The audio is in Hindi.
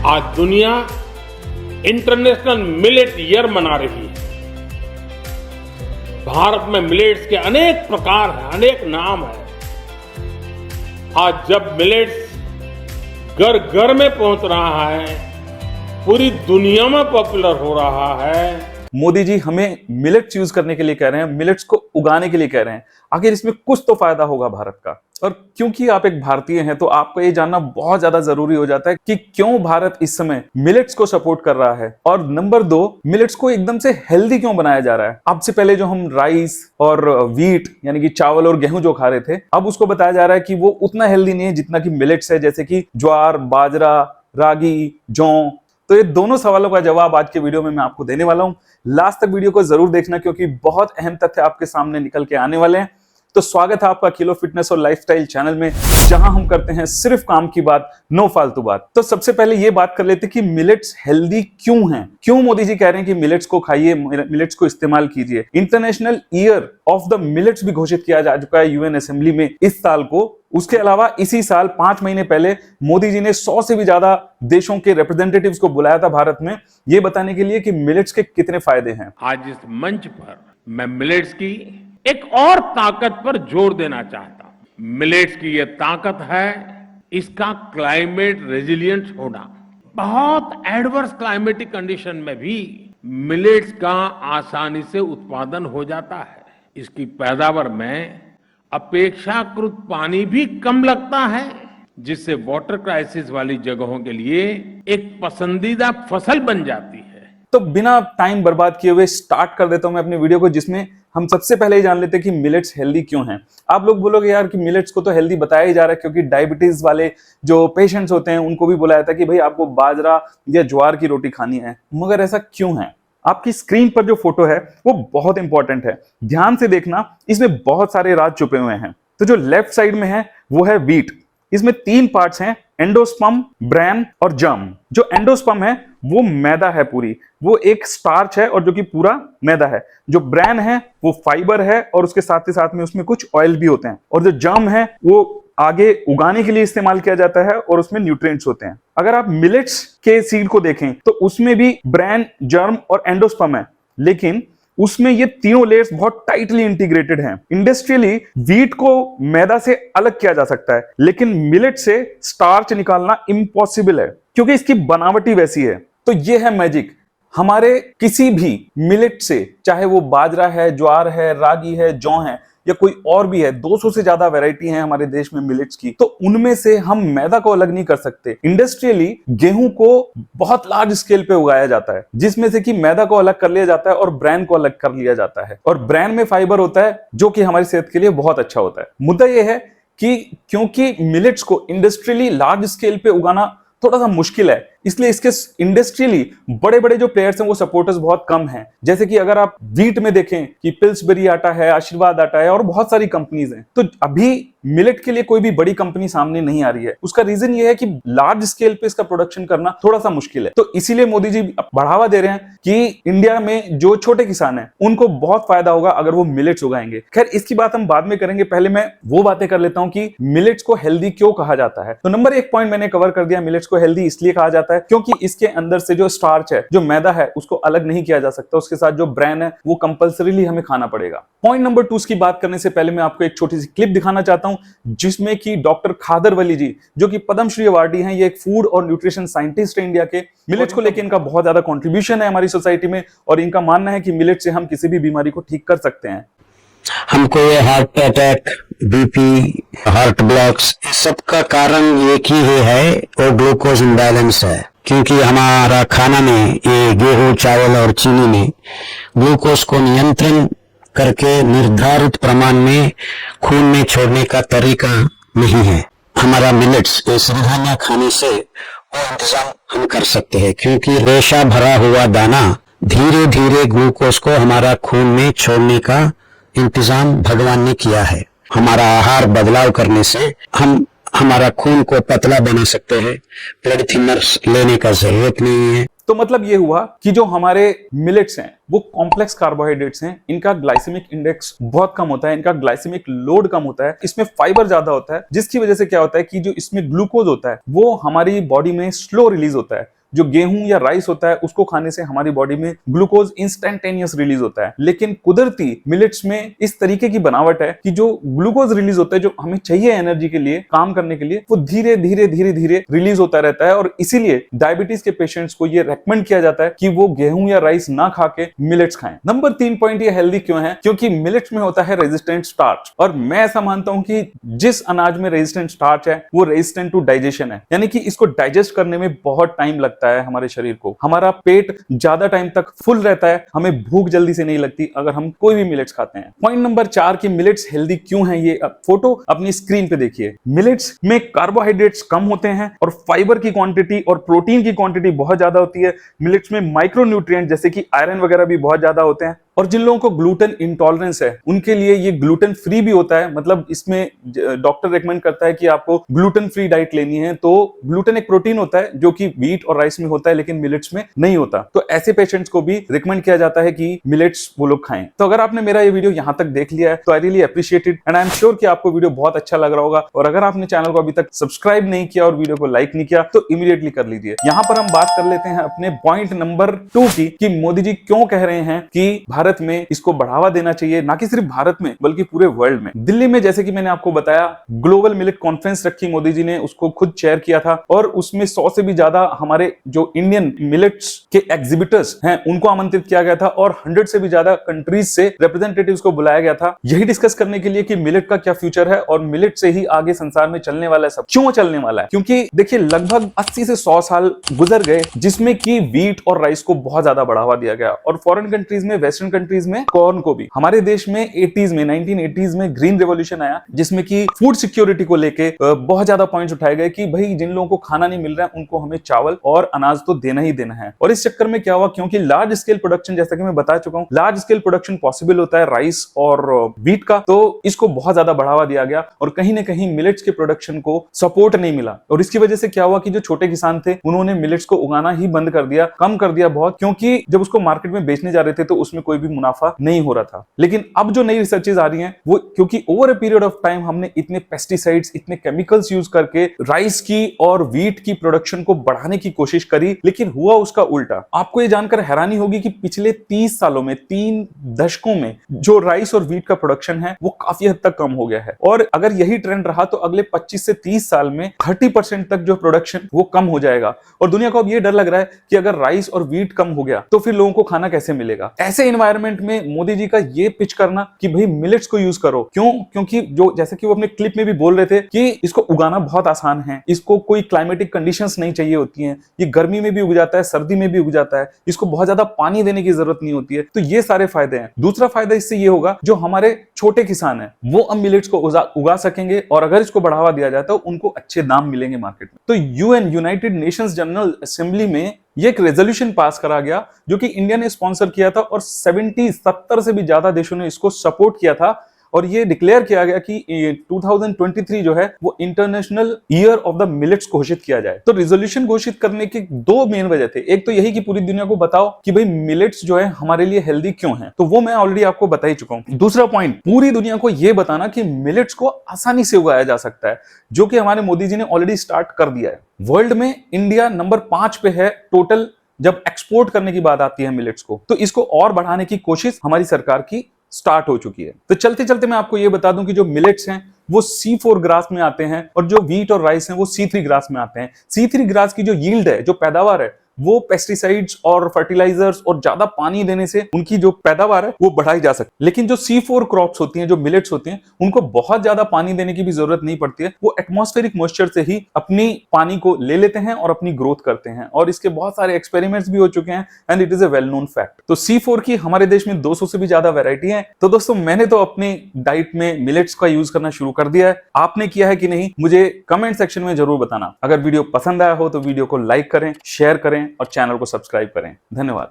आज दुनिया इंटरनेशनल मिलेट ईयर मना रही है। भारत में मिलेट्स के अनेक प्रकार हैं, अनेक नाम हैं। आज जब मिलेट्स घर घर में पहुंच रहा है, पूरी दुनिया में पॉपुलर हो रहा है। मोदी जी हमें मिलेट्स यूज करने के लिए कह रहे हैं, मिलेट्स को उगाने के लिए कह रहे हैं। आखिर इसमें कुछ तो फायदा होगा भारत का। और क्योंकि आप एक भारतीय हैं तो आपको ये जानना बहुत ज्यादा जरूरी हो जाता है कि क्यों भारत इस समय मिलेट्स को सपोर्ट कर रहा है, और नंबर 2, मिलेट्स को एकदम से हेल्दी क्यों बनाया जा रहा है। अब से पहले जो हम राइस और व्हीट यानी कि चावल और गेहूं जो खा रहे थे, अब उसको बताया जा रहा है कि वो उतना हेल्दी नहीं है जितना कि मिलेट्स है, जैसे कि ज्वार, बाजरा, रागी, जौ। तो ये दोनों सवालों का जवाब आज के वीडियो में मैं आपको देने वाला हूं। लास्ट तक वीडियो को जरूर देखना क्योंकि बहुत अहम तथ्य आपके सामने निकल के आने वाले हैं। तो स्वागत है आपका किलो फिटनेस और लाइफस्टाइल चैनल में, जहां हम करते हैं सिर्फ काम की बात, नो फालतू बात। तो सबसे पहले ये बात कर लेते हैं कि मिलेट्स हेल्दी क्यों हैं, क्यों मोदी जी कह रहे हैं कि मिलेट्स को खाइए, मिलेट्स को इस्तेमाल कीजिए। International year of the millets भी घोषित किया जा चुका है यूएन असेंबली में इस साल को। उसके अलावा इसी साल 5 महीने पहले मोदी जी ने 100 से भी ज्यादा देशों के रिप्रेजेंटेटिव्स को बुलाया था भारत में, ये बताने के लिए कि मिलेट्स के कितने फायदे हैं। आज इस मंच पर मैं मिलेट्स की एक और ताकत पर जोर देना चाहता हूं। मिलेट्स की यह ताकत है इसका क्लाइमेट रेजिलिएंट होना। बहुत एडवर्स क्लाइमेटिक कंडीशन में भी मिलेट्स का आसानी से उत्पादन हो जाता है। इसकी पैदावार में अपेक्षाकृत पानी भी कम लगता है, जिससे वाटर क्राइसिस वाली जगहों के लिए एक पसंदीदा फसल बन जाती है। तो बिना टाइम बर्बाद किए हुए स्टार्ट कर देता हूं मैं अपने वीडियो को, जिसमें हम सबसे पहले ही जान लेते हैं कि मिलेट्स हेल्दी क्यों हैं। आप लोग बोलोगे यार कि मिलेट्स को तो हेल्दी बताया ही जा रहा है क्योंकि डायबिटीज वाले जो पेशेंट्स होते हैं उनको भी बुलाया था कि भाई आपको बाजरा या ज्वार की रोटी खानी है। मगर ऐसा क्यों है? आपकी स्क्रीन पर जो फोटो है वो बहुत इंपॉर्टेंट है, ध्यान से देखना, इसमें बहुत सारे राज छुपे हुए हैं। तो जो लेफ्ट साइड में है वो है व्हीट। इसमें 3 पार्ट्स हैं, एंडोस्पर्म, ब्रैन और जर्म। जो एंडोस्पर्म है वो मैदा है पूरी, वो एक स्टार्च है और जो कि पूरा मैदा है। जो ब्रैन है वो फाइबर है और उसके साथ ही साथ में उसमें कुछ ऑयल भी होते हैं। और जो जर्म है वो आगे उगाने के लिए इस्तेमाल किया जाता है और उसमें न्यूट्रिएंट्स होते हैं। अगर आप मिलेट्स के सीड को देखें तो उसमें भी ब्रैन, जर्म और एंडोस्पर्म है, लेकिन उसमें ये तीनों लेयर्स बहुत टाइटली इंटीग्रेटेड हैं। इंडस्ट्रियली व्हीट को मैदा से अलग किया जा सकता है, लेकिन मिलेट से स्टार्च निकालना इम्पॉसिबल है क्योंकि इसकी बनावटी वैसी है। तो ये है मैजिक। हमारे किसी भी मिलेट से, चाहे वो बाजरा है, ज्वार है, रागी है, जौ है या कोई और भी है, 200 से ज्यादा वैरायटी है हमारे देश में मिलेट्स की, तो उनमें से हम मैदा को अलग नहीं कर सकते। इंडस्ट्रियली गेहूं को बहुत लार्ज स्केल पे उगाया जाता है, जिसमें से कि मैदा को अलग कर लिया जाता है और ब्रैन को अलग कर लिया जाता है। और ब्रैन में फाइबर होता है जो कि हमारी सेहत के लिए बहुत अच्छा होता है। मुद्दा यह है कि क्योंकि मिलेट्स को इंडस्ट्रियली लार्ज स्केल पे उगाना थोड़ा सा मुश्किल है, इसलिए इसके इंडस्ट्रियली बड़े बड़े जो प्लेयर्स हैं वो सपोर्टर्स बहुत कम हैं। जैसे कि अगर आप व्हीट में देखें कि पिल्सबेरी आटा है, आशीर्वाद आटा है और बहुत सारी कंपनीज हैं। तो अभी मिलेट के लिए कोई भी बड़ी कंपनी सामने नहीं आ रही है। उसका रीजन ये है कि लार्ज स्केल पे इसका प्रोडक्शन करना थोड़ा सा मुश्किल है। तो इसीलिए मोदी जी बढ़ावा दे रहे हैं कि इंडिया में जो छोटे किसान हैं उनको बहुत फायदा होगा अगर वो मिलेट्स उगाएंगे। खैर, इसकी बात हम बाद में करेंगे, पहले मैं वो बातें कर लेता हूं कि मिलेट्स को हेल्दी क्यों कहा जाता है। तो नंबर 1 पॉइंट मैंने कवर कर दिया। मिलेट्स को हेल्दी इसलिए कहा जाता है क्योंकि इसके अंदर से जो स्टार्च है, जो मैदा है, उसको अलग नहीं किया जा सकता। उसके साथ जो ब्रैन है वो कंपल्सरीली हमें खाना पड़ेगा। पॉइंट नंबर 2 की बात करने से पहले मैं आपको एक छोटी सी क्लिप दिखाना चाहता हूं जिसमें कि डॉक्टर खादरवली जी, जो कि पद्मश्री अवार्डी हैं, ये एक फूड और न्यूट्रिशन साइंटिस्ट है इंडिया के। मिलेट्स को लेकर इनका बहुत ज्यादा कंट्रीब्यूशन है हमारी सोसाइटी में और इनका मानना है कि मिलेट से हम किसी भी बीमारी को ठीक कर सकते हैं। हमको ये heart attack, BP, heart blocks, इस सब का कारण एक ही है और ग्लूकोज इम्बैलेंस है। क्योंकि हमारा खाना में ये गेहूं, चावल और चीनी में ग्लूकोज को नियंत्रण करके निर्धारित प्रमाण में खून में छोड़ने का तरीका नहीं है। हमारा मिलेट्स इस रोजाना खाने से वो इंतजाम हम कर सकते हैं, क्योंकि रेशा भरा हुआ दाना धीरे धीरे ग्लूकोज को हमारा खून में छोड़ने का इंतजाम भगवान ने किया है। हमारा आहार बदलाव करने से हम हमारा खून को पतला बना सकते हैं, ब्लड थिनर्स लेने का जरूरत नहीं है। तो मतलब ये हुआ कि जो हमारे मिलेट्स हैं वो कॉम्प्लेक्स कार्बोहाइड्रेट्स हैं, इनका ग्लाइसेमिक इंडेक्स बहुत कम होता है, इनका ग्लाइसेमिक लोड कम होता है, इसमें फाइबर ज्यादा होता है, जिसकी वजह से क्या होता है कि जो इसमें ग्लूकोज होता है वो हमारी बॉडी में स्लो रिलीज होता है। जो गेहूं या राइस होता है उसको खाने से हमारी बॉडी में ग्लूकोज इंस्टेंटेनियस रिलीज होता है, लेकिन कुदरती मिलेट्स में इस तरीके की बनावट है कि जो ग्लूकोज रिलीज होता है जो हमें चाहिए एनर्जी के लिए, काम करने के लिए, वो धीरे धीरे धीरे धीरे रिलीज होता रहता है। और इसीलिए डायबिटीज के पेशेंट्स को ये रेकमेंड किया जाता है कि वो गेहूं या राइस ना खा के मिलेट्स खाएं। नंबर 3 पॉइंट ये हेल्दी क्यों है, क्योंकि मिलेट्स में होता है रेजिस्टेंट स्टार्च, और मैं ऐसा मानता हूं कि जिस अनाज में रेजिस्टेंट स्टार्च है वो रेजिस्टेंट टू डाइजेशन है, यानी कि इसको डाइजेस्ट करने में बहुत टाइम लगता है हमारे शरीर को, हमारा पेट ज्यादा टाइम तक फुल रहता है, हमें भूख जल्दी से नहीं लगती अगर हम कोई भी मिलेट्स खाते हैं। पॉइंट नंबर 4 कि मिलेट्स हेल्दी क्यों है, ये फोटो अपनी स्क्रीन पे देखिए। मिलेट्स में कार्बोहाइड्रेट्स कम होते हैं और फाइबर की क्वांटिटी और प्रोटीन की क्वांटिटी बहुत ज्यादा होती है। मिलेट्स में माइक्रोन्यूट्रिएंट जैसे कि आयरन वगैरह भी बहुत ज्यादा होते हैं, और जिन लोगों को ग्लूटेन इंटॉलरेंस है उनके लिए ये ग्लूटेन फ्री भी होता है, मतलब इसमें डॉक्टर रेकमेंड करता है कि आपको ग्लूटेन फ्री डाइट लेनी है। तो ग्लूटेन एक प्रोटीन होता है जो कि व्हीट और राइस में होता है लेकिन मिलेट्स में नहीं होता, तो ऐसे पेशेंट्स को भी रिकमेंड किया जाता है कि मिलेट्स वो लोग खाएं। तो अगर आपने मेरा ये वीडियो यहां तक देख लिया है तो I really appreciate it, and I am sure कि आपको वीडियो बहुत अच्छा लग रहा होगा। और अगर आपने चैनल को अभी तक सब्सक्राइब नहीं किया और वीडियो को लाइक नहीं किया तो इमीडिएटली कर लीजिए। यहां पर हम बात कर लेते हैं अपने पॉइंट नंबर 2 की, कि मोदी जी क्यों कह रहे हैं कि भारत में इसको बढ़ावा देना चाहिए, ना कि सिर्फ भारत में बल्कि पूरे वर्ल्ड में। दिल्ली में जैसे कि मैंने आपको बताया ग्लोबल मिलेट कॉन्फ्रेंस रखी मोदी जी ने, उसको खुद चेयर किया था, और उसमें 100 से भी ज्यादा हमारे जो इंडियन मिलेट्स के एग्जिबिटर्स हैं उनको आमंत्रित किया गया था, और 100 से भी ज्यादा कंट्रीज से रिप्रेजेंटेटिव्स को बुलाया गया था, यही डिस्कस करने के लिए कि मिलेट का क्या फ्यूचर है और मिलेट से ही आगे संसार में चलने वाला है। सब क्यों चलने वाला है, क्योंकि देखिए लगभग 80 से 100 साल गुजर गए जिसमें कि व्हीट और राइस को बहुत ज्यादा बढ़ावा दिया गया, और फॉरेन कंट्रीज में, वेस्टर्न कंट्रीज में कॉर्न को भी। हमारे देश में 1980s में ग्रीन रेवोल्यूशन आया जिसमें कि फूड सिक्योरिटी को लेके बहुत ज्यादा पॉइंट्स उठाए गए कि भाई जिन लोगों को खाना नहीं मिल रहा है उनको हमें चावल और अनाज तो देना ही देना है। और इस चक्कर में क्या हुआ, क्योंकि लार्ज स्केल प्रोडक्शन, जैसा कि मैं बता चुका हूं, लार्ज स्केल प्रोडक्शन पॉसिबल होता है राइस और व्हीट का, तो इसको बहुत ज्यादा बढ़ावा दिया गया और कहीं ना कहीं मिलेट्स के प्रोडक्शन को सपोर्ट नहीं मिला। और इसकी वजह से क्या हुआ कि जो छोटे किसान थे उन्होंने मिलेट्स को उगाना ही बंद कर दिया, कम कर दिया बहुत, क्योंकि जब उसको मार्केट में बेचने जा रहे थे तो उसमें कोई भी मुनाफा नहीं हो रहा था। लेकिन अब जो नई रिसर्चेज आ रही हैं वो, क्योंकि over a period of time हमने इतने पेस्टिसाइड्स, इतने केमिकल्स यूज करके राइस की और व्हीट की प्रोडक्शन को बढ़ाने की कोशिश करी, लेकिन हुआ उसका उल्टा। आपको ये जानकर हैरानी होगी कि पिछले 30 सालों में, 3 दशकों में जो राइस और व्हीट का प्रोडक्शन है वो काफी हद तक कम हो गया है, और अगर यही ट्रेंड रहा तो अगले 25 से 30 साल में 30% तक जो प्रोडक्शन वो कम हो जाएगा। और दुनिया को अब ये डर लग रहा है कि अगर राइस और व्हीट कम हो गया तो फिर लोगों को खाना कैसे मिलेगा। ऐसे एनवायरनमेंट में मोदी जी का ये पिच करना कि भाई मिलेट्स को यूज करो, क्यों, क्योंकि जो जैसे कि वो अपने क्लिप में भी बोल रहे थे कि इसको उगाना बहुत आसान है, इसको कोई क्लाइमेटिक कंडीशंस नहीं चाहिए होती हैं, ये गर्मी में भी उग जाता है, सर्दी में भी उग जाता है, इसको बहुत ज्यादा पानी देने की जरूरत नहीं होती है। तो ये सारे फायदे हैं। दूसरा फायदा इससे ये होगा, जो हमारे छोटे किसान हैं वो अब मिलेट्स को उगा सकेंगे, और अगर इसको बढ़ावा दिया जाए तो उनको अच्छे दाम मिलेंगे मार्केट में। तो UN, United Nations general assembly में ये एक रेजोल्यूशन पास करा गया जो कि इंडिया ने स्पॉन्सर किया था, और 70 से भी ज्यादा देशों ने इसको सपोर्ट किया था, और ये डिक्लेयर किया गया कि 2023 जो है वो international year of the millets घोषित किया जाए। तो रिजोल्यूशन घोषित करने की 2 मेन वजह थे। एक तो यही कि पूरी दुनिया को बताओ कि भाई मिलेट्स जो है हमारे लिए हेल्दी क्यों है, तो वो मैं ऑलरेडी आपको बता ही चुका हूं। दूसरा पॉइंट, पूरी दुनिया को यह बताना कि मिलेट्स को आसानी से उगाया जा सकता है, जो कि हमारे मोदी जी ने ऑलरेडी स्टार्ट कर दिया है। वर्ल्ड में इंडिया नंबर 5 पे है टोटल जब एक्सपोर्ट करने की बात आती है मिलेट्स को, तो इसको और बढ़ाने की कोशिश हमारी सरकार की स्टार्ट हो चुकी है। तो चलते चलते मैं आपको यह बता दूं कि जो मिलेट्स हैं वो C4 ग्रास में आते हैं, और जो व्हीट और राइस हैं वो C3 ग्रास में आते हैं। C3 ग्रास की जो यील्ड है, जो पैदावार है, वो पेस्टिसाइड्स और फर्टिलाइजर्स और ज्यादा पानी देने से उनकी जो पैदावार है वो बढ़ाई जा सकती है। लेकिन जो C4 क्रॉप्स होती हैं, जो मिलेट्स होती हैं, उनको बहुत ज्यादा पानी देने की भी जरूरत नहीं पड़ती है। वो एटमॉस्फेरिक मॉइस्चर से ही अपनी पानी को ले लेते हैं और अपनी ग्रोथ करते हैं, और इसके बहुत सारे एक्सपेरिमेंट्स भी हो चुके हैं, and it is a well known fact. तो C4 की हमारे देश में 200 से भी ज्यादा वैरायटी है। तो दोस्तों, मैंने तो अपनी डाइट में मिलेट्स का यूज करना शुरू कर दिया है। आपने किया है कि नहीं, मुझे कमेंट सेक्शन में जरूर बताना। अगर वीडियो पसंद आया हो तो वीडियो को लाइक करें, शेयर करें और चैनल को सब्सक्राइब करें। धन्यवाद।